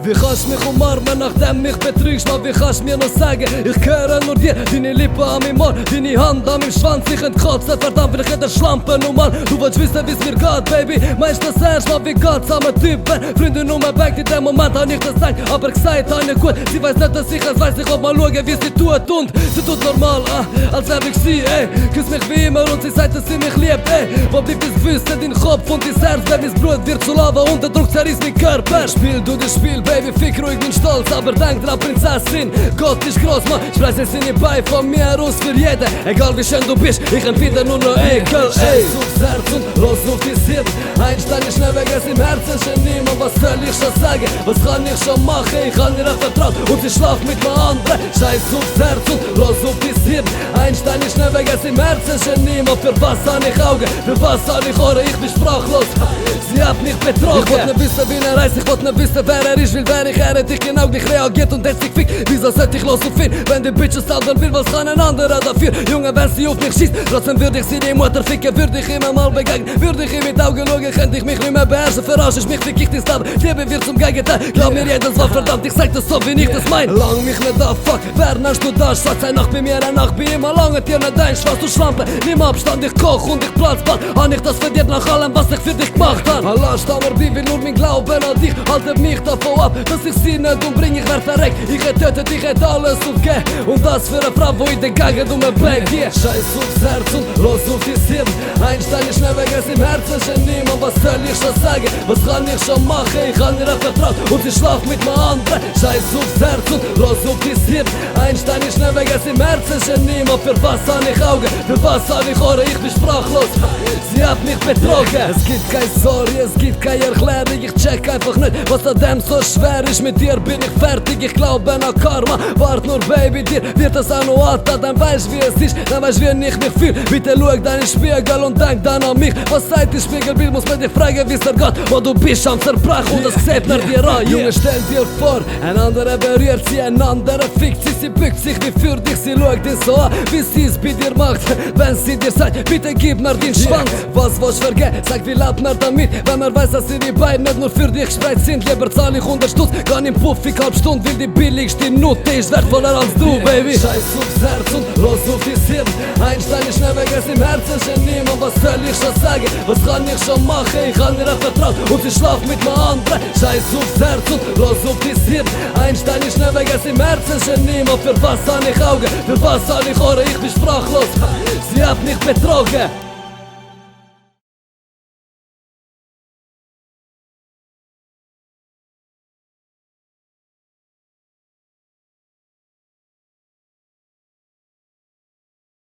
Wie kannst mich umarmen, nachdem mich betrügst? Man, wie kannst mir noch sagen, ich gehöre nur dir? Deine Lippen an meinem Ohr, deine Hand an meinem Schwanz. Ich entkotze, verdammt, will ich in der Schlampe nur mal. Du willst wissen, wie's mir geht, Baby. Meinst du das ernst, man, wie geht's am Typ? Wenn Freunde nur mehr bangt, in dem Moment hab ich das gesagt, aber gesagt hab ich gut. Sie weiß nicht, dass ich es weiß, ich will mal schauen, wie sie tut. Und sie tut normal, als wär ich sie, ey. Küss mich wie immer und sie sagt, dass sie mich liebt, ey. Wo bleibt das Wissen, dein Kopf und dein Herz? Wenn mein Blut wird zu Lava, unter Druck zerriss mein Körper. Spiel du das Spiel, Baby, fick ruhig, bin stolz, aber denk dran, Prinzessin, Gott ist groß, man, spreis es in die Beine von mir aus für jeden. Egal wie schön du bist, ich empfinde nur noch Ekel, ey. Scheiß aufs Herz und los auf die Hirn. Einstein ist schnell weg, es im Herzen Genie, man, was soll ich schon sagen? Was kann ich schon machen? Ich kann dir vertraut und ich schlaf mit einer anderen. Scheiß aufs Herz und los auf die Hirn. Einstein ist schnell weg, es im Herzen Genie, man, für was hab ich Augen, für was hab ich Ohren, ich bin sprachlos. Sie hat mich betrogen. Ich wollte nicht wissen, wie er reist, ich wollte nicht wissen, wer er ist, weil wer ich hätte ich genau gleich reagiert und hätte sich fickt. Wieso sollte ich los auf ihn? Wenn die Bitches salben will, was kann ein anderer dafür? Junge, wenn sie auf mich schießt, trotzdem würde ich sie die Mutter ficken, würde ich immer mal begegnen, würde ich ihm mit Augen schauen, könnte ich mich nicht mehr beherrschen, verarsch ich mich, fick ich das Leben, Liebe wird zum Gegenteil, glaub mir jedes Wort, verdammt, ich sag das so, wie ich das mein. Lang mich nicht da, fuck, wer nennst du das? Schwarz, eine Nacht bei mir, eine Nacht bei ihm, lange dir nicht ein Schwarz, du Schlampe, nimm Abstand, ich koch und ich platz bald, hab ich das verdient nach allem, was ich für dich gemacht hab. Allah, stammer, wie will nur mein Glauben an dich, haltet mich davon ab, dass ich sie nicht umbring, ich werd verreckt, ich hätt tötet, ich hätt alles aufgegeben, und das für eine Frau, wo ich den Gegen um den Blick, Scheiß aufs Herz und los auf die Hirn, Einstein ist schnell weg, es im Herzen Genie, man, was soll ich schon sagen, was kann ich schon machen, ich kann dir vertraut und ich schlaf mit einer anderen, Scheiß aufs Herz und los auf die Hirn, Einstein ist schnell weg, es im Herzen Genie, man, für was hab ich Augen, für was hab ich Ohren, ich bin sprachlos, sie hat mich betrogen, es gibt keine Sorry, es gibt keine Erklärung, ich check einfach nicht, was an dem so schwer ist, mit dir bin ich fertig, ich glaube an Karma, wart nur Baby, dir wird das auch noch alter, dann weißt wie es ist, dann weißt wie ich mich fühl, bitte schau deinen Spiegel und denk dann an mich, was sagt das Spiegelbild, muss man dich fragen, wie's dir geht, wo du bist am Zerbrechen und das sieht nach dir an, Junge, stell dir vor, ein anderer berührt sie, ein anderer fickt sie bückt sich wie für dich, sie schaut dich so an, wie sie es bei dir macht, wenn sie dir sagt, bitte gib mir den Schwanz, was willst du vergehen, sag wie lebt man damit, wenn man weiß, dass sie die beiden nicht nur für dich spreit sind, lieber zahl ich 100 Stutz, kann im Puff, ich halb Stunde, will die billigste Nutte, ist wertvoller als du, Baby. Scheiß aufs Herz und los auf die Hirn, Einstein ist schnell weg, es im Herzen Genie, man, was soll ich schon sagen, was kann ich schon machen, ich kann dir vertraut und ich schlaf mit einer anderen, Scheiß aufs Herz und los auf die Hirn, Einstein ist schnell weg, es im Herzen Genie, man, für was hab ich Augen, für was hab ich Ohren, ich bin sprachlos, sie hat mich betrogen.